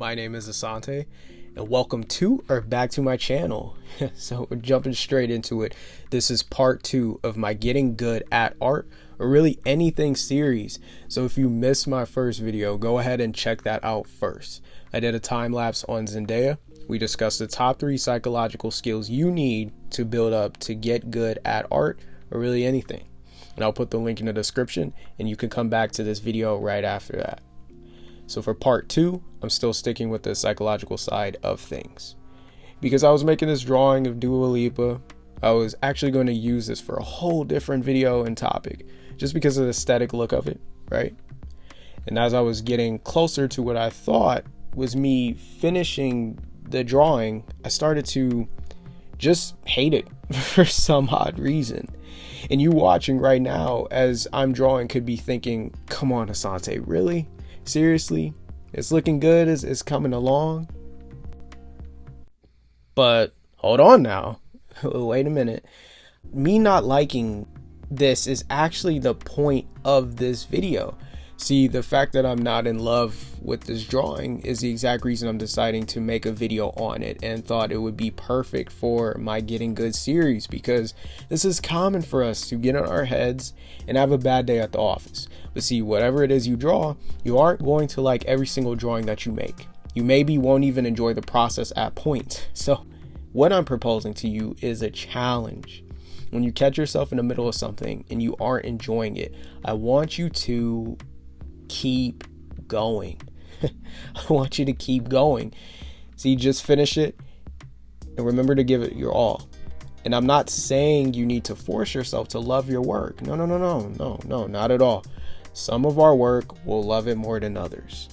My name is Asante, and welcome to or back to my channel. So we're jumping straight into it. This is part 2 of my Getting Good at Art, or really anything series. So if you missed my first video, go ahead and check that out first. I did a time lapse on Zendaya. We discussed the top 3 psychological skills you need to build up to get good at art, or really anything. And I'll put the link in the description, and you can come back to this video right after that. So for part 2, I'm still sticking with the psychological side of things. Because I was making this drawing of Lipa, I was actually going to use this for a whole different video and topic, just because of the aesthetic look of it, right? And as I was getting closer to what I thought was me finishing the drawing, I started to just hate it for some odd reason. And you watching right now as I'm drawing could be thinking, come on, Asante, really? Seriously? It's looking good, it's coming along? But hold on now. Wait a minute. Me not liking this is actually the point of this video. See, the fact that I'm not in love with this drawing is the exact reason I'm deciding to make a video on it, and thought it would be perfect for my Getting Good series, because this is common for us to get in our heads and have a bad day at the office. But see, whatever it is you draw, you aren't going to like every single drawing that you make. You maybe won't even enjoy the process at points. So what I'm proposing to you is a challenge. When you catch yourself in the middle of something and you aren't enjoying it, I want you to keep going. I want you to keep going. See, just finish it and remember to give it your all. And I'm not saying you need to force yourself to love your work. No, not at all. Some of our work will love it more than others.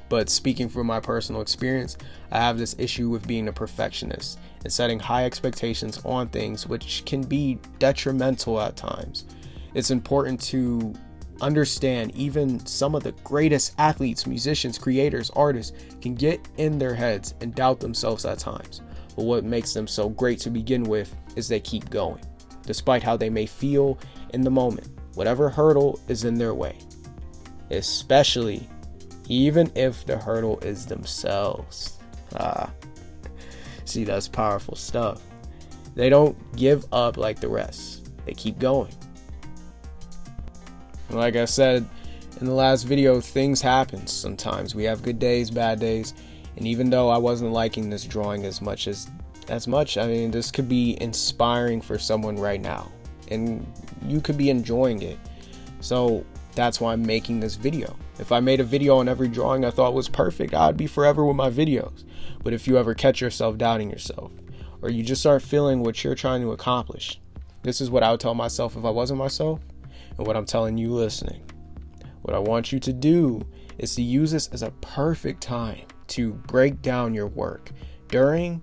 But speaking from my personal experience, I have this issue with being a perfectionist and setting high expectations on things, which can be detrimental at times. It's important to understand even some of the greatest athletes, musicians, creators, artists can get in their heads and doubt themselves at times. But what makes them so great to begin with is they keep going, despite how they may feel in the moment, whatever hurdle is in their way, especially even if the hurdle is themselves. See, that's powerful stuff. They don't give up like the rest. They keep going. Like I said in the last video, things happen sometimes. We have good days, bad days. And even though I wasn't liking this drawing as much, I mean, this could be inspiring for someone right now. And you could be enjoying it. So that's why I'm making this video. If I made a video on every drawing I thought was perfect, I'd be forever with my videos. But if you ever catch yourself doubting yourself, or you just start feeling what you're trying to accomplish, this is what I would tell myself if I wasn't myself. And what I'm telling you listening, what I want you to do is to use this as a perfect time to break down your work during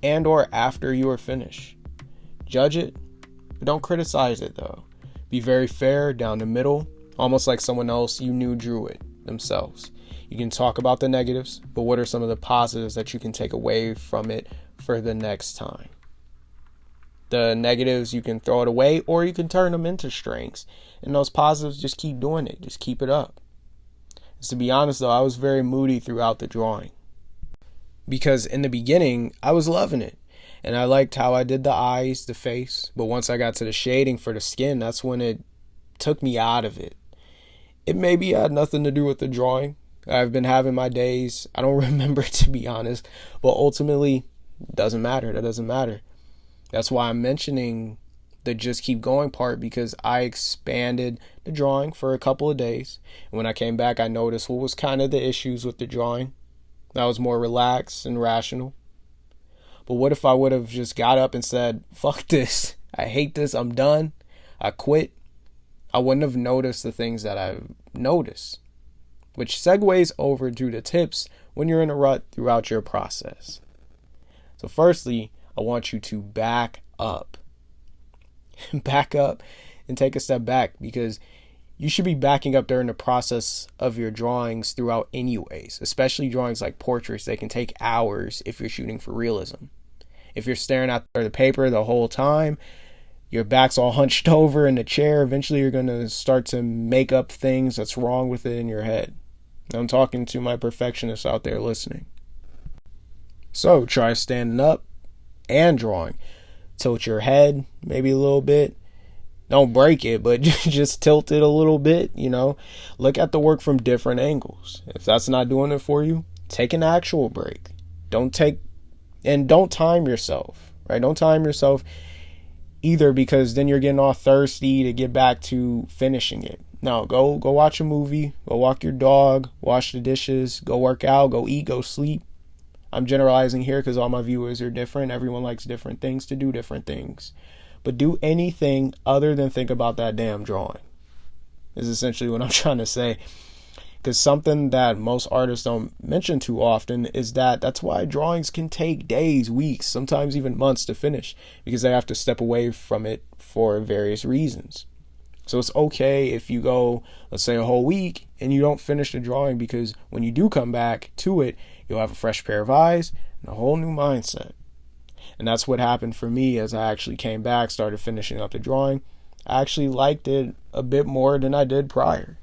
and or after you are finished. Judge it, but don't criticize it though. Be very fair, down the middle, almost like someone else you knew drew it themselves. You can talk about the negatives, but what are some of the positives that you can take away from it for the next time? The negatives, you can throw it away, or you can turn them into strengths. And those positives, just keep doing it. Just keep it up. And to be honest though, I was very moody throughout the drawing. Because in the beginning, I was loving it. And I liked how I did the eyes, the face. But once I got to the shading for the skin, that's when it took me out of it. It maybe had nothing to do with the drawing. I've been having my days. I don't remember, to be honest. But ultimately, it doesn't matter. That doesn't matter. That's why I'm mentioning the just keep going part, because I expanded the drawing for a couple of days. And when I came back, I noticed what was kind of the issues with the drawing. I was more relaxed and rational. But what if I would have just got up and said, fuck this, I hate this, I'm done, I quit? I wouldn't have noticed the things that I've noticed. Which segues over to the tips when you're in a rut throughout your process. So firstly, I want you to back up. Back up and take a step back, because you should be backing up during the process of your drawings throughout anyways, especially drawings like portraits. They can take hours if you're shooting for realism. If you're staring at the paper the whole time, your back's all hunched over in the chair, eventually you're going to start to make up things that's wrong with it in your head. I'm talking to my perfectionists out there listening. So try standing up and drawing. Tilt your head maybe a little bit. Don't break it, but just tilt it a little bit, Look at the work from different angles. If that's not doing it for you, take an actual break. Don't time yourself, right? Don't time yourself either, because then you're getting all thirsty to get back to finishing it. No, go watch a movie, go walk your dog, wash the dishes, go work out, go eat, go sleep. I'm generalizing here because all my viewers are different. Everyone likes different things to do different things. But do anything other than think about that damn drawing, is essentially what I'm trying to say. Because something that most artists don't mention too often is that's why drawings can take days, weeks, sometimes even months to finish, because they have to step away from it for various reasons. So it's okay if you go, let's say, a whole week and you don't finish the drawing, because when you do come back to it, you'll have a fresh pair of eyes and a whole new mindset. And that's what happened for me as I actually came back, started finishing up the drawing. I actually liked it a bit more than I did prior.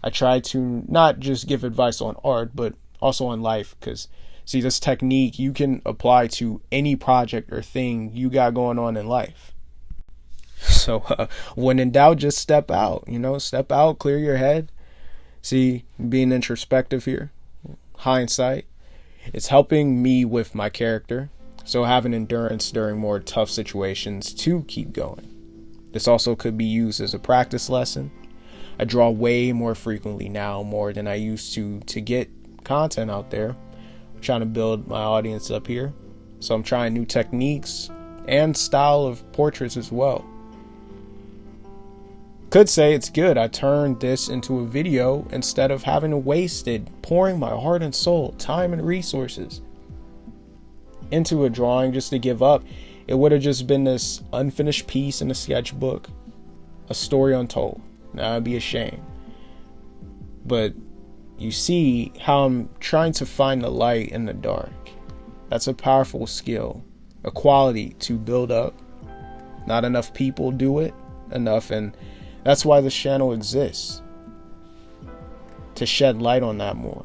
I tried to not just give advice on art, but also on life, because, see, this technique you can apply to any project or thing you got going on in life. So when in doubt, just step out, step out, clear your head. See, being introspective here, hindsight, it's helping me with my character. So having endurance during more tough situations to keep going. This also could be used as a practice lesson. I draw way more frequently now, more than I used to get content out there. I'm trying to build my audience up here. So I'm trying new techniques and style of portraits as well. Could say it's good. I turned this into a video instead of having to waste it, pouring my heart and soul, time and resources into a drawing just to give up. It would have just been this unfinished piece in a sketchbook, a story untold. Now it'd be a shame. But you see how I'm trying to find the light in the dark. That's a powerful skill, a quality to build up. Not enough people do it enough, and that's why this channel exists, to shed light on that more.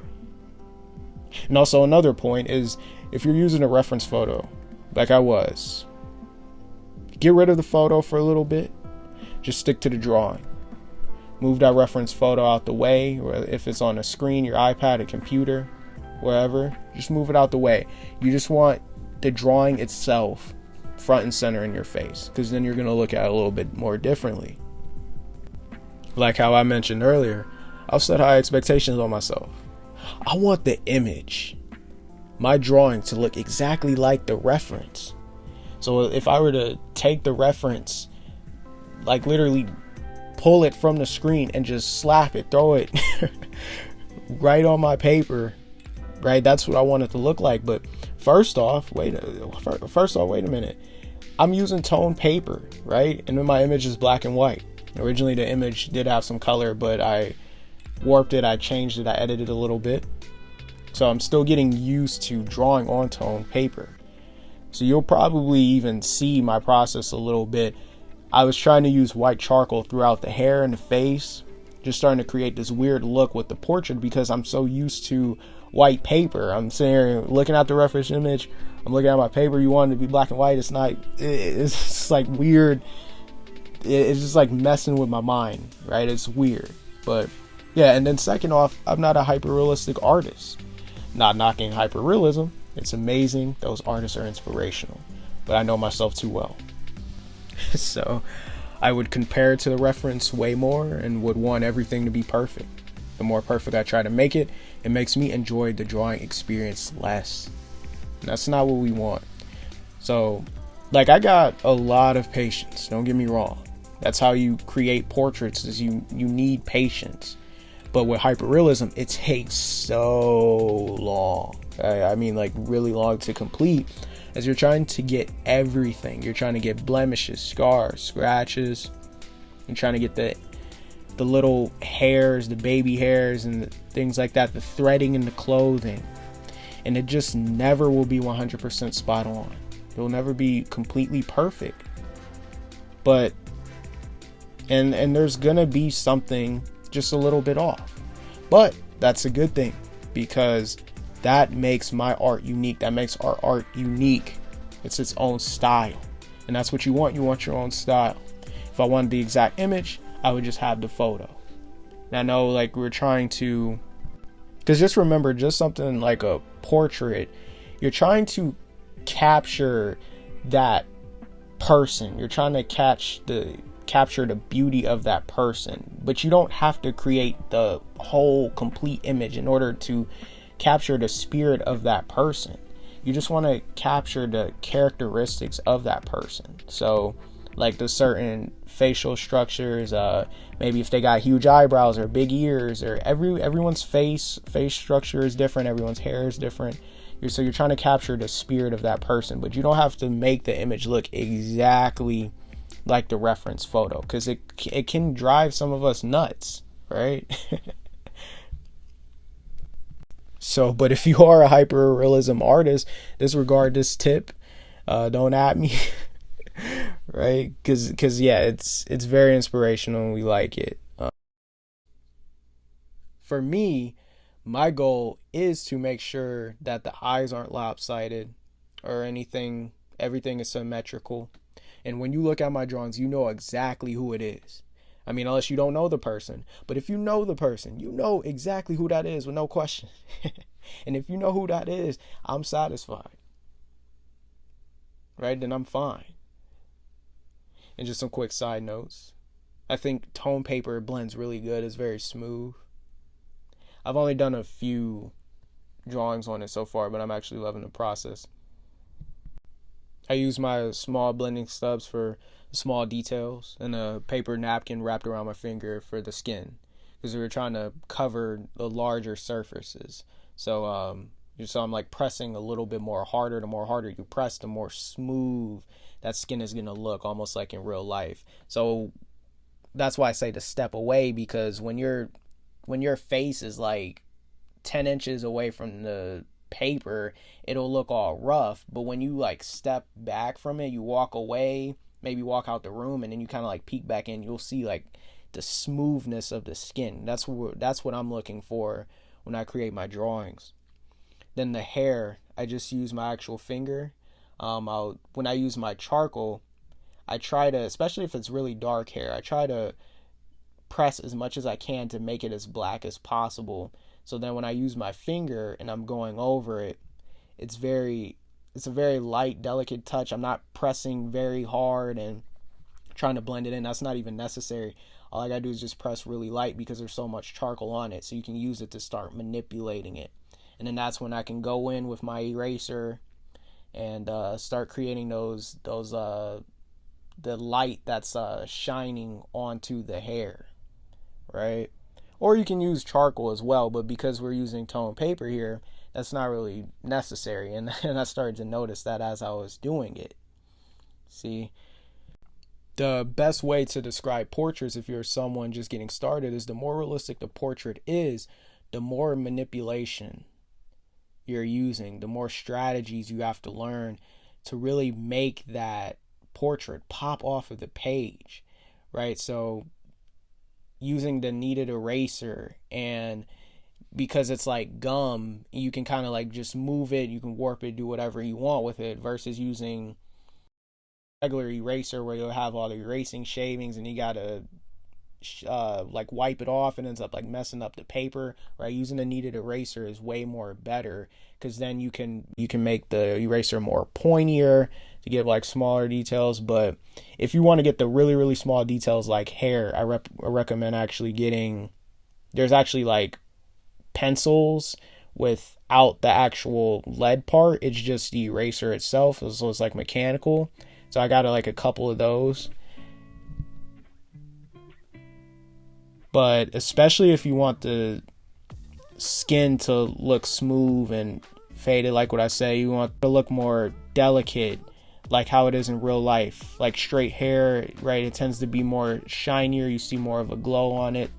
And also another point is, if you're using a reference photo, like I was, get rid of the photo for a little bit. Just stick to the drawing. Move that reference photo out the way, or if it's on a screen, your iPad, a computer, wherever, just move it out the way. You just want the drawing itself front and center in your face, because then you're going to look at it a little bit more differently. Like how I mentioned earlier, I've set high expectations on myself. I want the image, my drawing, to look exactly like the reference. So if I were to take the reference, like literally pull it from the screen and just slap it, throw it right on my paper, right? That's what I want it to look like. But first off, wait a minute. I'm using toned paper, right? And then my image is black and white. Originally the image did have some color, but I warped it, I changed it, I edited it a little bit. So I'm still getting used to drawing on toned paper. So you'll probably even see my process a little bit. I was trying to use white charcoal throughout the hair and the face, just starting to create this weird look with the portrait because I'm so used to white paper. I'm sitting here looking at the reference image, I'm looking at my paper, you want it to be black and white. It's not, it's just like weird. It's just like messing with my mind, right? It's weird. But yeah, and then second off, I'm not a hyper-realistic artist. Not knocking hyper-realism. It's amazing. Those artists are inspirational. But I know myself too well. So I would compare it to the reference way more and would want everything to be perfect. The more perfect I try to make it, it makes me enjoy the drawing experience less. And that's not what we want. So, like, I got a lot of patience, don't get me wrong. That's how you create portraits, is you need patience. But with hyperrealism, it takes so long. I mean, like, really long to complete, as you're trying to get everything. You're trying to get blemishes, scars, scratches. You're trying to get the little hairs, the baby hairs, and the things like that, the threading in the clothing. And it just never will be 100% spot on. It will never be completely perfect. But and there's gonna be something just a little bit off. But that's a good thing, because that makes my art unique. That makes our art unique. It's its own style. And that's what you want. You want your own style. If I wanted the exact image, I would just have the photo. And I know, like, we're trying to, because just remember, just something like a portrait, you're trying to capture that person. You're trying to capture the beauty of that person, but you don't have to create the whole complete image in order to capture the spirit of that person. You just want to capture the characteristics of that person. So like the certain facial structures, maybe if they got huge eyebrows or big ears, or everyone's face structure is different, everyone's hair is different. So you're trying to capture the spirit of that person, but you don't have to make the image look exactly like the reference photo, because it can drive some of us nuts, right? So, but if you are a hyper realism artist, disregard this tip. Don't at me, right? Because yeah, it's very inspirational and we like it. For me, my goal is to make sure that the eyes aren't lopsided or anything. Everything is symmetrical. And when you look at my drawings, you know exactly who it is. I mean, unless you don't know the person. But if you know the person, you know exactly who that is with no question. And if you know who that is, I'm satisfied. Right? Then I'm fine. And just some quick side notes. I think tone paper blends really good. It's very smooth. I've only done a few drawings on it so far, but I'm actually loving the process. I use my small blending stubs for small details and a paper napkin wrapped around my finger for the skin, because we were trying to cover the larger surfaces. So I'm like pressing a little bit more harder. The more harder you press, the more smooth that skin is going to look, almost like in real life. So that's why I say to step away, because when your face is like 10 inches away from the paper, it'll look all rough. But when you like step back from it, you walk away, maybe walk out the room, and then you kind of like peek back in, you'll see like the smoothness of the skin. That's what I'm looking for when I create my drawings. Then the hair, I just use my actual finger. When I use my charcoal, I try to, especially if it's really dark hair, I try to press as much as I can to make it as black as possible. So then when I use my finger and I'm going over it, it's a very light, delicate touch. I'm not pressing very hard and trying to blend it in. That's not even necessary. All I gotta do is just press really light, because there's so much charcoal on it. So you can use it to start manipulating it. And then that's when I can go in with my eraser and start creating the light that's shining onto the hair, right? Or you can use charcoal as well, but because we're using tone paper here, that's not really necessary. And I started to notice that as I was doing it. See, the best way to describe portraits, if you're someone just getting started, is the more realistic the portrait is, the more manipulation you're using, the more strategies you have to learn to really make that portrait pop off of the page, right? So using the kneaded eraser, and because it's like gum, you can kind of like just move it, you can warp it, do whatever you want with it, versus using regular eraser where you'll have all the erasing shavings and you gotta like wipe it off, and ends up like messing up the paper, right? Using a kneaded eraser is way more better, because then you can make the eraser more pointier to get like smaller details. But if you want to get the really, really small details like hair, I recommend actually there's actually like pencils without the actual lead part. It's just the eraser itself, so it's like mechanical. So I got like a couple of those. But especially if you want the skin to look smooth and faded, like what I say, you want it to look more delicate, like how it is in real life. Like straight hair, right? It tends to be more shinier. You see more of a glow on it.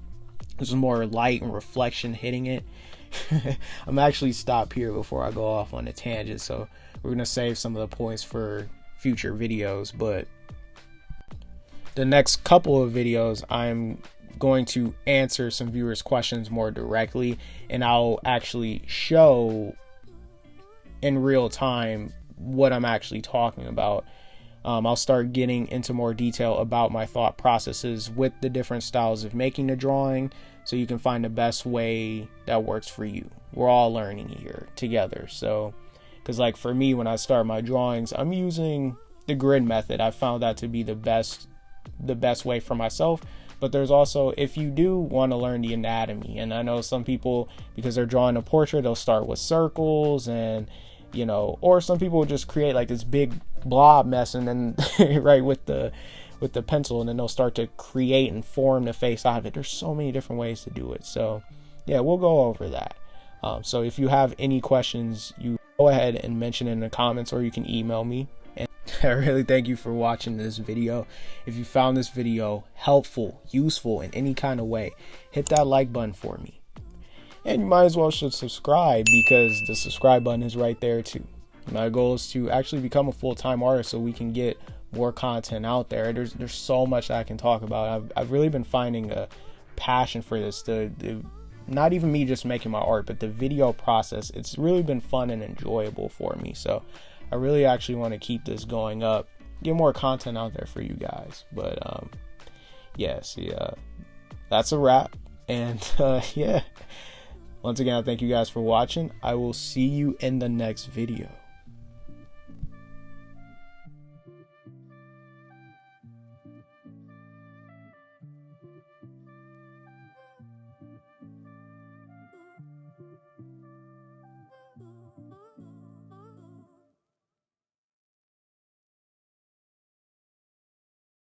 There's more light and reflection hitting it. I'm actually stop here before I go off on a tangent, so we're gonna save some of the points for future videos. But the next couple of videos, I'm going to answer some viewers' questions more directly, and I'll actually show in real time what I'm actually talking about. I'll start getting into more detail about my thought processes with the different styles of making a drawing, so you can find the best way that works for you. We're all learning here together. So, because like for me, when I start my drawings, I'm using the grid method. I found that to be the best way for myself. But there's also, if you do want to learn the anatomy, and I know some people, because they're drawing a portrait, they'll start with circles, and you know, or some people just create like this big blob mess, and then right with the pencil, and then they'll start to create and form the face out of it. There's so many different ways to do it. So yeah, we'll go over that. So if you have any questions, you go ahead and mention in the comments, or you can email me. And I really thank you for watching this video. If you found this video helpful, useful in any kind of way, hit that like button for me. And you might as well should subscribe, because the subscribe button is right there too. My goal is to actually become a full-time artist so we can get more content out there. There's so much I can talk about. I've really been finding a passion for this. Not even me just making my art, but the video process. It's really been fun and enjoyable for me. So I really actually want to keep this going up, get more content out there for you guys. But that's a wrap. And yeah, once again, I thank you guys for watching. I will see you in the next video.